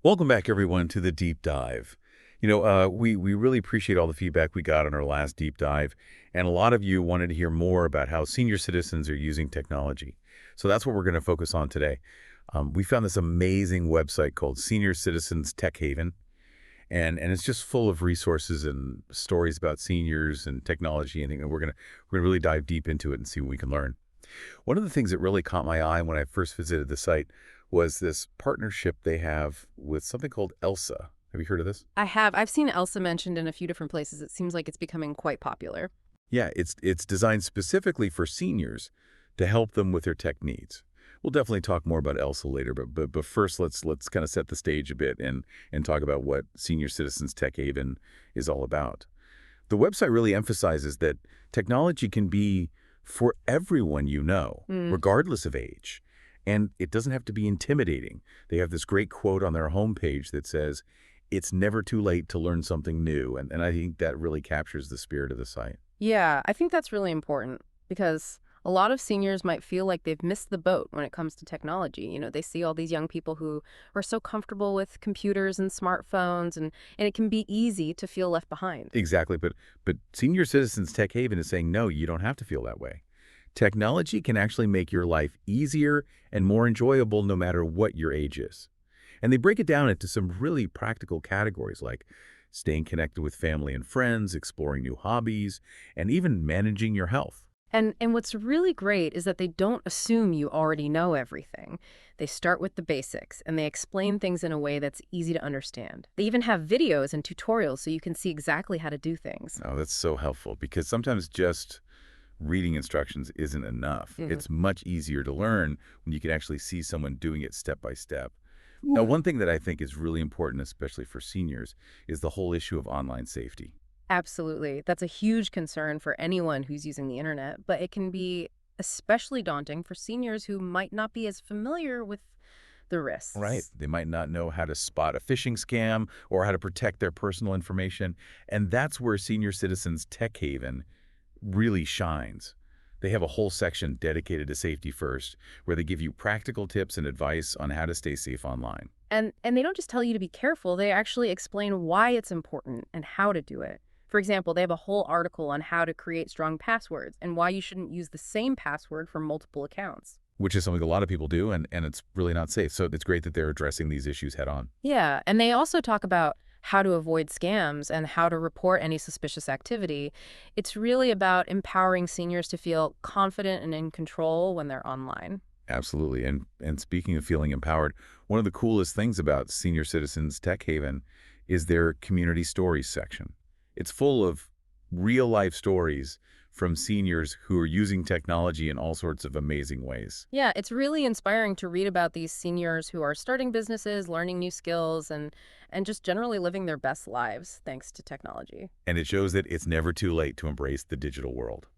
Welcome back, everyone, to the deep dive. We really appreciate all the feedback we got on our last deep dive, and a lot of you wanted to hear more about how senior citizens are using technology. So that's what we're going to focus on today. We found this amazing website called Senior Citizens Tech Haven, and it's just full of resources and stories about seniors and technology, and we're gonna really dive deep into it and see what we can learn. One of the things that really caught my eye when I first visited the site was this partnership they have with something called ELSA. Have you heard of this? I have. I've seen Elsa mentioned in a few different places. It seems like it's becoming quite popular. Yeah, it's designed specifically for seniors to help them with their tech needs. We'll definitely talk more about ELSA later, but first let's kind of set the stage a bit and talk about what Senior Citizens Tech Haven is all about. The website really emphasizes that technology can be for everyone Mm. regardless of age. And it doesn't have to be intimidating. They have this great quote on their homepage that says, "It's never too late to learn something new." And I think that really captures the spirit of the site. Yeah, I think that's really important because a lot of seniors might feel like they've missed the boat when it comes to technology. They see all these young people who are so comfortable with computers and smartphones, and it can be easy to feel left behind. Exactly. But Senior Citizens Tech Haven is saying, no, you don't have to feel that way. Technology can actually make your life easier and more enjoyable no matter what your age is. And they break it down into some really practical categories like staying connected with family and friends, exploring new hobbies, and even managing your health. And what's really great is that they don't assume you already know everything. They start with the basics and they explain things in a way that's easy to understand. They even have videos and tutorials so you can see exactly how to do things. Oh, that's so helpful because sometimes just reading instructions isn't enough. Mhm. It's much easier to learn when you can actually see someone doing it step by step. Now, Yeah. one thing that I think is really important, especially for seniors, is the whole issue of online safety. Absolutely. That's a huge concern for anyone who's using the internet, but it can be especially daunting for seniors who might not be as familiar with the Right. risks. They might not know how to spot a phishing scam or how to protect their personal information. And that's where Senior Citizens Tech Haven really shines. They have a whole section dedicated to safety first, where they give you practical tips and advice on how to stay safe online. And they don't just tell you to be careful, they actually explain why it's important and how to do it. For example, they have a whole article on how to create strong passwords and why you shouldn't use the same password for multiple accounts. Which is something a lot of people do, and it's really not safe. So it's great that they're addressing these issues head on. Yeah, and they also talk about how to avoid scams and how to report any suspicious activity. It's really about empowering seniors to feel confident and in control when they're online. Absolutely. And speaking of feeling empowered, one of the coolest things about Senior Citizens Tech Haven is their community stories section. It's full of real life stories from seniors who are using technology in all sorts of amazing ways. Yeah, it's really inspiring to read about these seniors who are starting businesses, learning new skills, and just generally living their best lives thanks to technology. And it shows that it's never too late to embrace the digital world.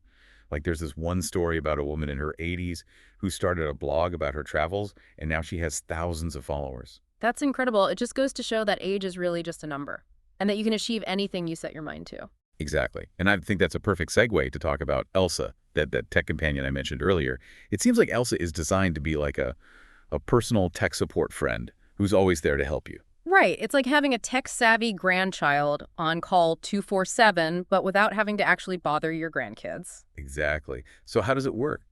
Like there's this one story about a woman in her 80s who started a blog about her travels, and now she has thousands of followers. That's incredible. It just goes to show that age is really just a number and that you can achieve anything you set your mind to. Exactly. And I think that's a perfect segue to talk about Elsa, that tech companion I mentioned earlier. It seems like Elsa is designed to be like a personal tech support friend who's always there to help you. Right. It's like having a tech-savvy grandchild on call 24/7, but without having to actually bother your grandkids. Exactly. So how does it work?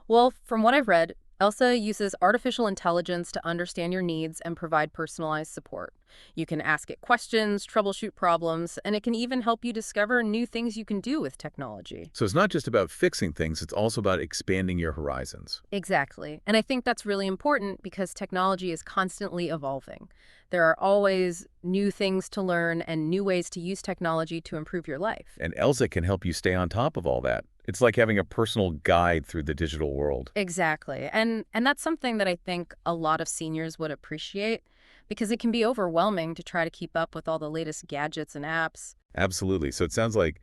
Well, from what I've read, Elsa uses artificial intelligence to understand your needs and provide personalized support. You can ask it questions, troubleshoot problems, and it can even help you discover new things you can do with technology. So it's not just about fixing things, it's also about expanding your horizons. Exactly. And I think that's really important because technology is constantly evolving. There are always new things to learn and new ways to use technology to improve your life. And Elsa can help you stay on top of all that. It's like having a personal guide through the digital world. Exactly. And that's something that I think a lot of seniors would appreciate because it can be overwhelming to try to keep up with all the latest gadgets and apps. Absolutely. So it sounds like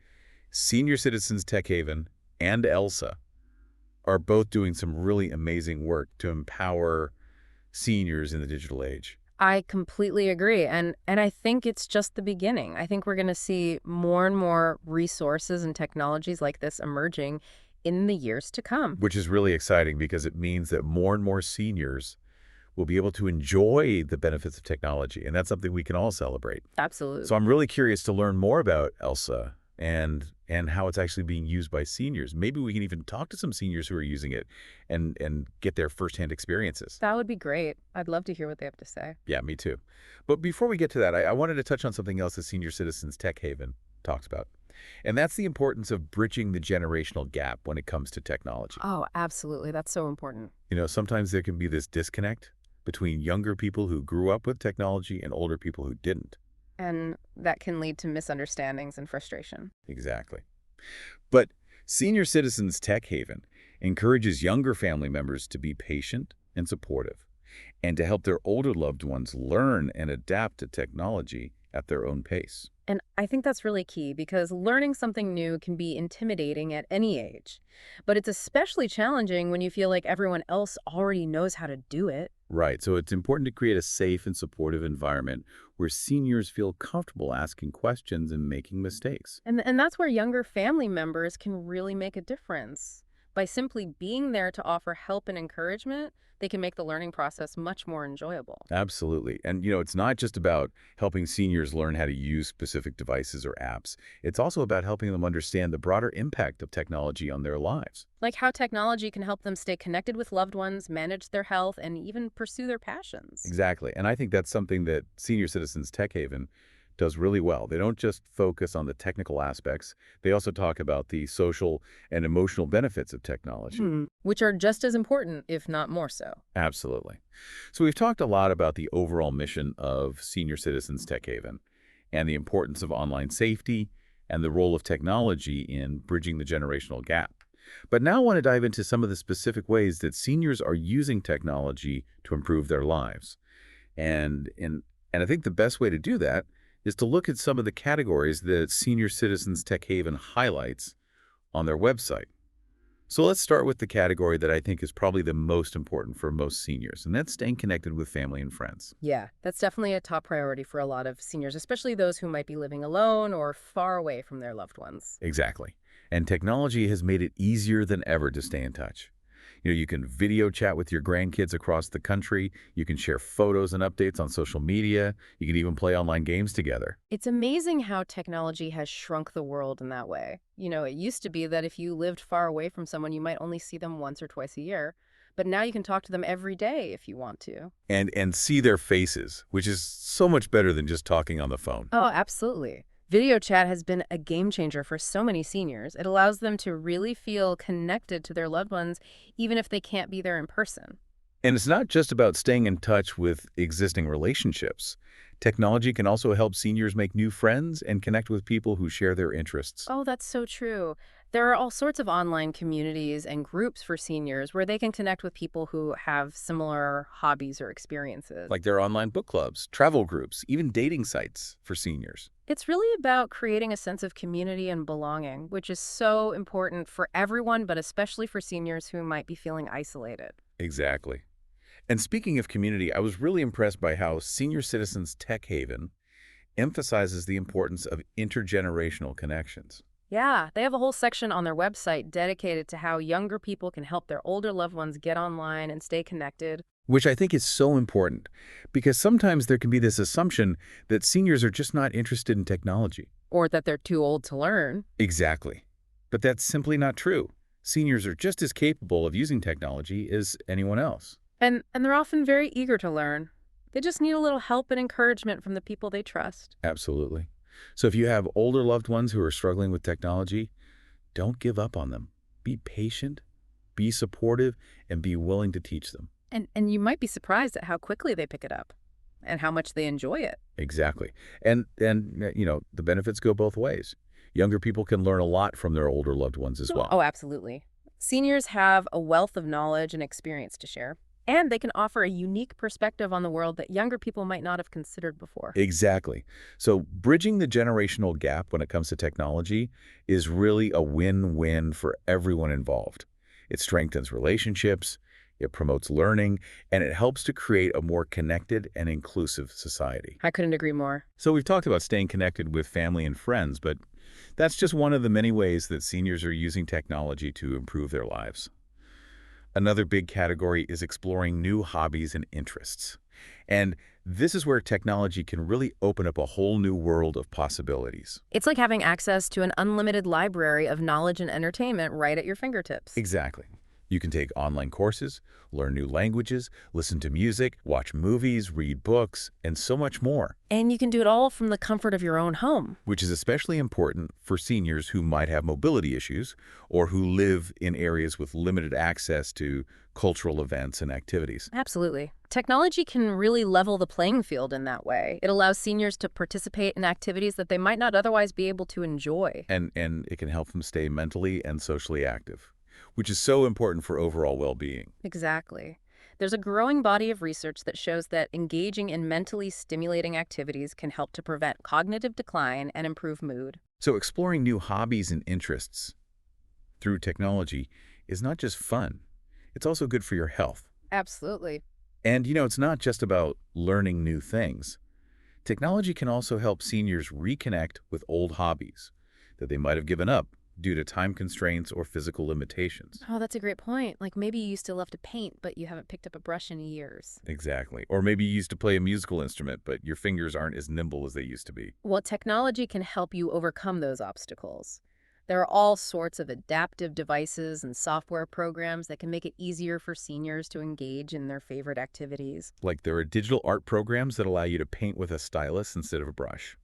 Senior Citizens Tech Haven and Elsa are both doing some really amazing work to empower seniors in the digital age. I completely agree. And I think it's just the beginning. I think we're going to see more and more resources and technologies like this emerging in the years to come. Which is really exciting because it means that more and more seniors will be able to enjoy the benefits of technology, and that's something we can all celebrate. So Absolutely. I'm really curious to learn more about Elsa and how it's actually being used by seniors. Maybe we can even talk to some seniors who are using it and get their firsthand experiences. That would be great. I'd love to hear what they have to say. Yeah, me too. But before we get to that, I wanted to touch on something else that Senior Citizens Tech Haven talks about, and that's the importance of bridging the generational gap when it comes to technology. Oh, absolutely. That's so important. Sometimes there can be this disconnect between younger people who grew up with technology and older people who didn't. And that can lead to misunderstandings and frustration. Exactly. But Senior Citizens Tech Haven encourages younger family members to be patient and supportive, and to help their older loved ones learn and adapt to technology at their own pace. And I think that's really key because learning something new can be intimidating at any age. But it's especially challenging when you feel like everyone else already knows how to do it. Right, so it's important to create a safe and supportive environment where seniors feel comfortable asking questions and making mistakes. And that's where younger family members can really make a difference. By simply being there to offer help and encouragement, they can make the learning process much more enjoyable. Absolutely. And, it's not just about helping seniors learn how to use specific devices or apps. It's also about helping them understand the broader impact of technology on their lives. Like how technology can help them stay connected with loved ones, manage their health, and even pursue their passions. Exactly. And I think that's something that Senior Citizens Tech Haven does really well. They don't just focus on the technical aspects. They also talk about the social and emotional benefits of technology. Which are just as important, if not more so. Absolutely. So we've talked a lot about the overall mission of Senior Citizens Tech Haven and the importance of online safety and the role of technology in bridging the generational gap. But now I want to dive into some of the specific ways that seniors are using technology to improve their lives. And I think the best way to do that is to look at some of the categories that Senior Citizens Tech Haven highlights on their website. So let's start with the category that I think is probably the most important for most seniors, and that's staying connected with family and friends. Yeah, that's definitely a top priority for a lot of seniors, especially those who might be living alone or far away from their loved ones. Exactly. And technology has made it easier than ever to stay in touch. You can video chat with your grandkids across the country. You can share photos and updates on social media. You can even play online games together. It's amazing how technology has shrunk the world in that way. It used to be that if you lived far away from someone, you might only see them once or twice a year. But now you can talk to them every day if you want to. And see their faces, which is so much better than just talking on the phone. Oh, absolutely. Video chat has been a game changer for so many seniors. It allows them to really feel connected to their loved ones, even if they can't be there in person. And it's not just about staying in touch with existing relationships. Technology can also help seniors make new friends and connect with people who share their interests. Oh, that's so true. There are all sorts of online communities and groups for seniors where they can connect with people who have similar hobbies or experiences. Like their online book clubs, travel groups, even dating sites for seniors. It's really about creating a sense of community and belonging, which is so important for everyone, but especially for seniors who might be feeling isolated. Exactly. And speaking of community, I was really impressed by how Senior Citizens Tech Haven emphasizes the importance of intergenerational connections. Yeah, they have a whole section on their website dedicated to how younger people can help their older loved ones get online and stay connected. Which I think is so important, because sometimes there can be this assumption that seniors are just not interested in technology. Or that they're too old to learn. Exactly. But that's simply not true. Seniors are just as capable of using technology as anyone else. And they're often very eager to learn. They just need a little help and encouragement from the people they trust. Absolutely. So if you have older loved ones who are struggling with technology, don't give up on them. Be patient, be supportive, and be willing to teach them. And you might be surprised at how quickly they pick it up and how much they enjoy it. Exactly. And the benefits go both ways. Younger people can learn a lot from their older loved ones as well. Oh, absolutely. Seniors have a wealth of knowledge and experience to share, and they can offer a unique perspective on the world that younger people might not have considered before. Exactly. So bridging the generational gap when it comes to technology is really a win-win for everyone involved. It strengthens relationships, it promotes learning, and it helps to create a more connected and inclusive society. I couldn't agree more. So we've talked about staying connected with family and friends, but that's just one of the many ways that seniors are using technology to improve their lives. Another big category is exploring new hobbies and interests. And this is where technology can really open up a whole new world of possibilities. It's like having access to an unlimited library of knowledge and entertainment right at your fingertips. Exactly. You can take online courses, learn new languages, listen to music, watch movies, read books, and so much more, And you can do it all from the comfort of your own home. which is especially important for seniors who might have mobility issues or who live in areas with limited access to cultural events and activities. Absolutely. Technology can really level the playing field in that way. It allows seniors to participate in activities that they might not otherwise be able to enjoy. And it can help them stay mentally and socially active, which is so important for overall well-being. Exactly. There's a growing body of research that shows that engaging in mentally stimulating activities can help to prevent cognitive decline and improve mood. So exploring new hobbies and interests through technology is not just fun, it's also good for your health. Absolutely. And it's not just about learning new things. Technology can also help seniors reconnect with old hobbies that they might have given up due to time constraints or physical limitations. Oh, that's a great point. Like maybe you used to love to paint, but you haven't picked up a brush in years. Exactly. Or maybe you used to play a musical instrument, but your fingers aren't as nimble as they used to be. Well, technology can help you overcome those obstacles. There are all sorts of adaptive devices and software programs that can make it easier for seniors to engage in their favorite activities. Like there are digital art programs that allow you to paint with a stylus instead of a brush.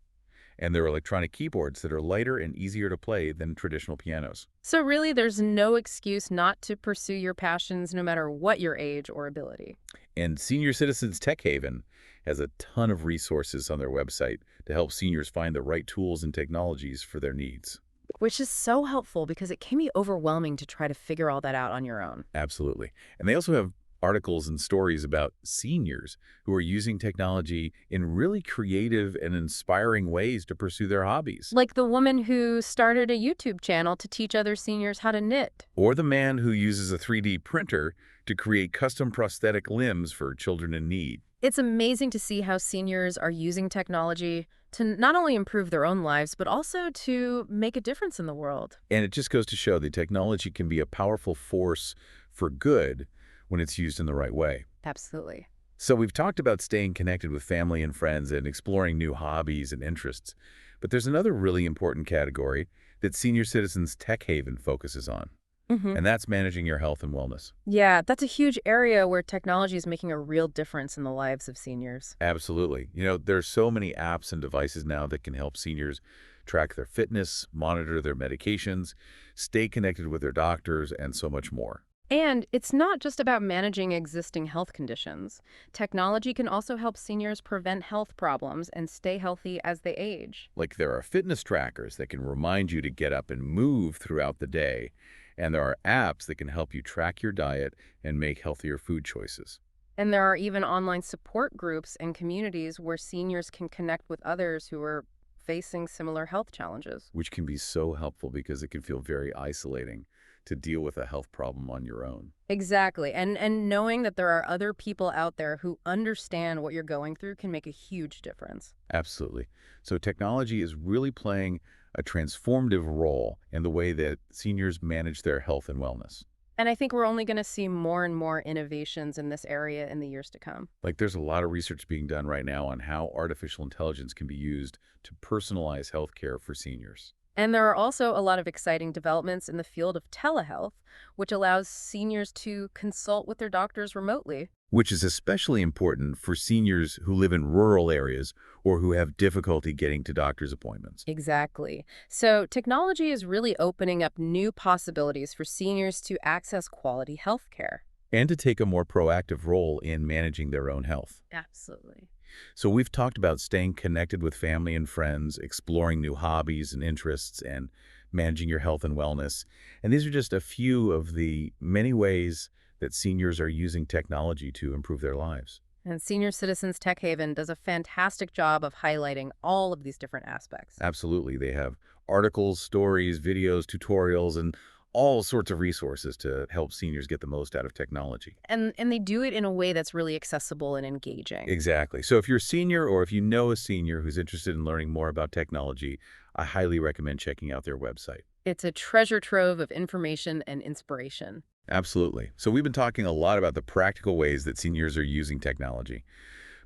And there are electronic keyboards that are lighter and easier to play than traditional pianos. So really, there's no excuse not to pursue your passions no matter what your age or ability. And Senior Citizens Tech Haven has a ton of resources on their website to help seniors find the right tools and technologies for their needs. Which is so helpful because it can be overwhelming to try to figure all that out on your own. Absolutely. And they also have articles and stories about seniors who are using technology in really creative and inspiring ways to pursue their hobbies. Like the woman who started a YouTube channel to teach other seniors how to knit. Or the man who uses a 3D printer to create custom prosthetic limbs for children in need. It's amazing to see how seniors are using technology to not only improve their own lives, but also to make a difference in the world. And it just goes to show that technology can be a powerful force for good when it's used in the right way. Absolutely. So we've talked about staying connected with family and friends and exploring new hobbies and interests. But there's another really important category that Senior Citizens Tech Haven focuses on, and that's managing your health and wellness. Yeah, that's a huge area where technology is making a real difference in the lives of seniors. Absolutely. There's so many apps and devices now that can help seniors track their fitness, monitor their medications, stay connected with their doctors, and so much more. And it's not just about managing existing health conditions. Technology can also help seniors prevent health problems and stay healthy as they age. Like there are fitness trackers that can remind you to get up and move throughout the day, and there are apps that can help you track your diet and make healthier food choices. And there are even online support groups and communities where seniors can connect with others who are facing similar health challenges. Which can be so helpful because it can feel very isolating to deal with a health problem on your own. Exactly. And knowing that there are other people out there who understand what you're going through can make a huge difference. Absolutely. So technology is really playing a transformative role in the way that seniors manage their health and wellness. And I think we're only going to see more and more innovations in this area in the years to come. Like there's a lot of research being done right now on how artificial intelligence can be used to personalize healthcare for seniors. And there are also a lot of exciting developments in the field of telehealth, which allows seniors to consult with their doctors remotely. Which is especially important for seniors who live in rural areas or who have difficulty getting to doctor's appointments. Exactly. So technology is really opening up new possibilities for seniors to access quality health care. And to take a more proactive role in managing their own health. Absolutely. So we've talked about staying connected with family and friends, exploring new hobbies and interests, and managing your health and wellness. And these are just a few of the many ways that seniors are using technology to improve their lives. And Senior Citizens Tech Haven does a fantastic job of highlighting all of these different aspects. Absolutely. They have articles, stories, videos, tutorials, and all sorts of resources to help seniors get the most out of technology. And they do it in a way that's really accessible and engaging. Exactly. So if you're a senior or if you know a senior who's interested in learning more about technology, I highly recommend checking out their website. It's a treasure trove of information and inspiration. Absolutely. So we've been talking a lot about the practical ways that seniors are using technology.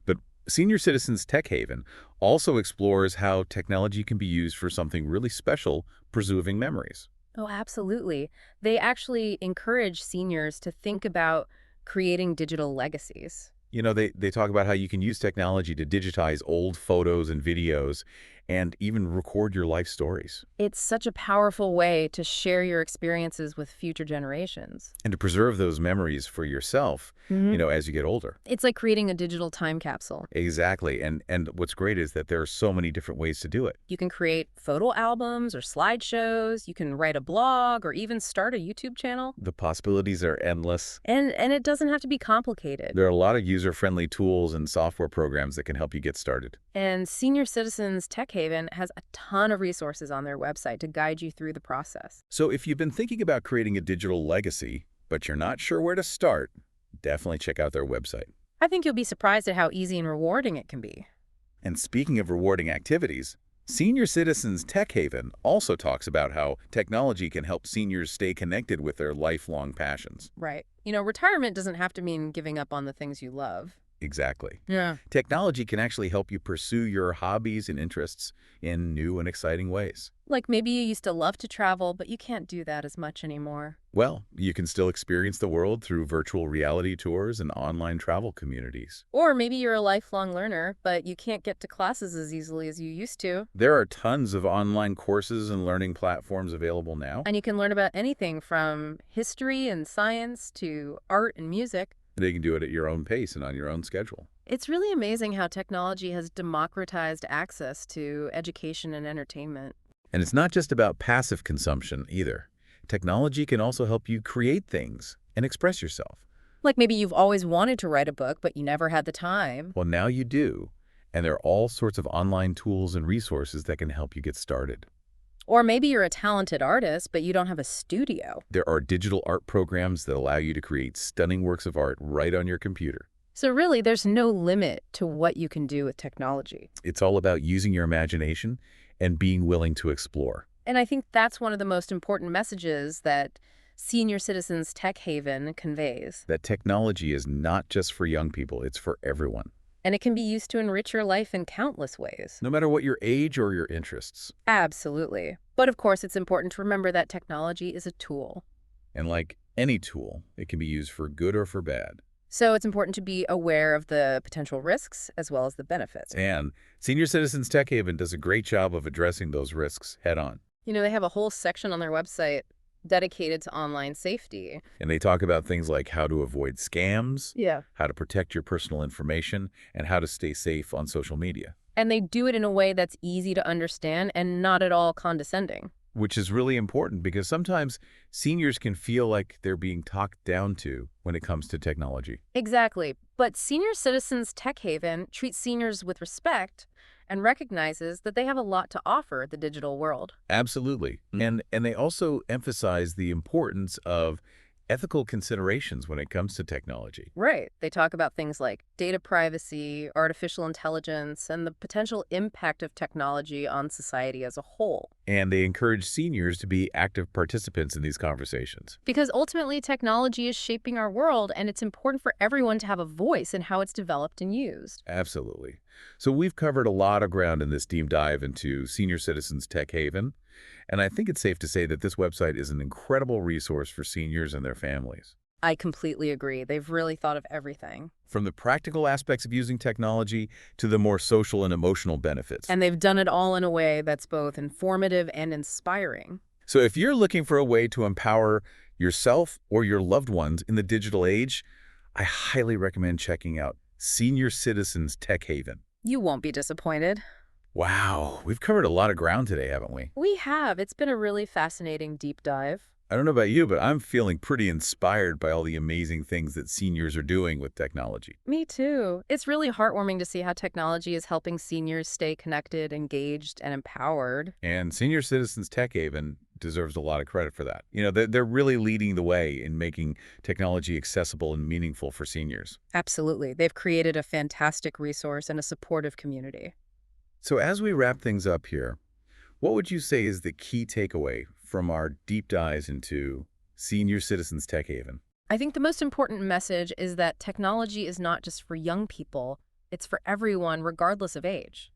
But Senior Citizens Tech Haven also explores how technology can be used for something really special, preserving memories. Oh, absolutely. They actually encourage seniors to think about creating digital legacies. They talk about how you can use technology to digitize old photos and videos and even record your life stories It's such a powerful way to share your experiences with future generations. and to preserve those memories for yourself, Hmm. as you get older. It's like creating a digital time capsule. Exactly. And what's great is that there are so many different ways to do it. You can create photo albums or slideshows, you can write a blog or even start a YouTube channel. The possibilities are endless. And it doesn't have to be complicated. There are a lot of user-friendly tools and software programs that can help you get started. And Senior Citizens Tech Haven has a ton of resources on their website to guide you through the process. So if you've been thinking about creating a digital legacy, but you're not sure where to start, definitely check out their website. I think you'll be surprised at how easy and rewarding it can be. And speaking of rewarding activities, Senior Citizens Tech Haven also talks about how technology can help seniors stay connected with their lifelong passions. Right. Retirement doesn't have to mean giving up on the things you love. Exactly. Yeah. Technology can actually help you pursue your hobbies and interests in new and exciting ways. Like maybe you used to love to travel, but you can't do that as much anymore. Well, you can still experience the world through virtual reality tours and online travel communities. Or maybe you're a lifelong learner, but you can't get to classes as easily as you used to. There are tons of online courses and learning platforms available now. And you can learn about anything from history and science to art and music. They can do it at your own pace and on your own schedule. It's really amazing how technology has democratized access to education and entertainment. And it's not just about passive consumption either. Technology can also help you create things and express yourself. Like maybe you've always wanted to write a book, but you never had the time. Well, now you do. And there are all sorts of online tools and resources that can help you get started. Or maybe you're a talented artist, but you don't have a studio. There are digital art programs that allow you to create stunning works of art right on your computer. So really, there's no limit to what you can do with technology. It's all about using your imagination and being willing to explore. And I think that's one of the most important messages that Senior Citizens Tech Haven conveys. That technology is not just for young people, it's for everyone. And it can be used to enrich your life in countless ways. No matter what your age or your interests. Absolutely. But of course, it's important to remember that technology is a tool. And like any tool, it can be used for good or for bad. So it's important to be aware of the potential risks as well as the benefits. And Senior Citizens Tech Haven does a great job of addressing those risks head on. They have a whole section on their website dedicated to online safety. And they talk about things like how to avoid scams, Yeah. how to protect your personal information, and how to stay safe on social media. And they do it in a way that's easy to understand and not at all condescending. Which is really important because sometimes seniors can feel like they're being talked down to when it comes to technology. Exactly. But Senior Citizens Tech Haven treats seniors with respect and recognizes that they have a lot to offer the digital world. Absolutely. And they also emphasize the importance of ethical considerations when it comes to technology. Right. They talk about things like data privacy, artificial intelligence, and the potential impact of technology on society as a whole. And they encourage seniors to be active participants in these conversations. Because ultimately, technology is shaping our world, and it's important for everyone to have a voice in how it's developed and used. Absolutely. So we've covered a lot of ground in this deep dive into Senior Citizens Tech Haven, and I think it's safe to say that this website is an incredible resource for seniors and their families. I completely agree. They've really thought of everything. From the practical aspects of using technology to the more social and emotional benefits. And they've done it all in a way that's both informative and inspiring. So if you're looking for a way to empower yourself or your loved ones in the digital age, I highly recommend checking out Senior Citizens Tech Haven. You won't be disappointed. Wow, we've covered a lot of ground today, haven't we? We have. It's been a really fascinating deep dive. I don't know about you, but I'm feeling pretty inspired by all the amazing things that seniors are doing with technology. Me too. It's really heartwarming to see how technology is helping seniors stay connected, engaged, and empowered. And Senior Citizens Tech Haven deserves a lot of credit for that. They're really leading the way in making technology accessible and meaningful for seniors. Absolutely. They've created a fantastic resource and a supportive community. So as we wrap things up here, what would you say is the key takeaway from our deep dives into Senior Citizens Tech Haven. I think the most important message is that technology is not just for young people, it's for everyone, regardless of age.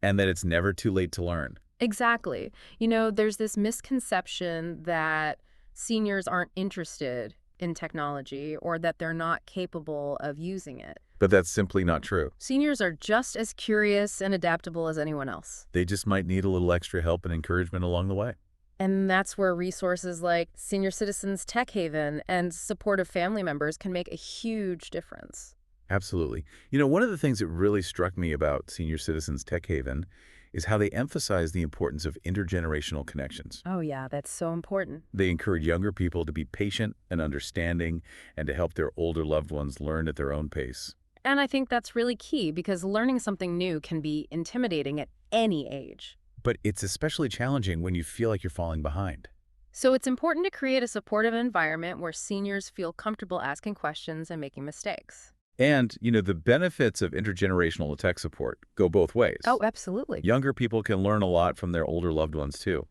And that it's never too late to learn. Exactly. There's this misconception that seniors aren't interested in technology or that they're not capable of using it. But that's simply not true. Seniors are just as curious and adaptable as anyone else. They just might need a little extra help and encouragement along the way. And that's where resources like Senior Citizens Tech Haven and supportive family members can make a huge difference. Absolutely. One of the things that really struck me about Senior Citizens Tech Haven is how they emphasize the importance of intergenerational connections. Oh, yeah, that's so important. They encourage younger people to be patient and understanding and to help their older loved ones learn at their own pace. And I think that's really key because learning something new can be intimidating at any age. But it's especially challenging when you feel like you're falling behind. So it's important to create a supportive environment where seniors feel comfortable asking questions and making mistakes. And, the benefits of intergenerational tech support go both ways. Oh, absolutely. Younger people can learn a lot from their older loved ones, too.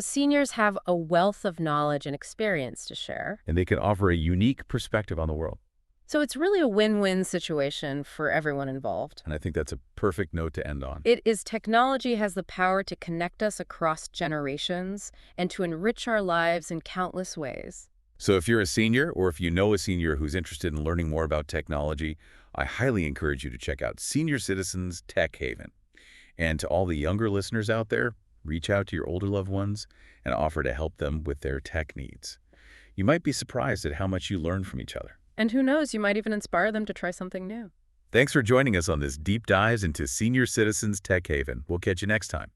Seniors have a wealth of knowledge and experience to share. And they can offer a unique perspective on the world. So it's really a win-win situation for everyone involved. And I think that's a perfect note to end on. It is technology has the power to connect us across generations and to enrich our lives in countless ways. So if you're a senior or if you know a senior who's interested in learning more about technology, I highly encourage you to check out Senior Citizens Tech Haven. And to all the younger listeners out there, reach out to your older loved ones and offer to help them with their tech needs. You might be surprised at how much you learn from each other. And who knows, you might even inspire them to try something new. Thanks for joining us on this deep dive into Senior Citizens Tech Haven. We'll catch you next time.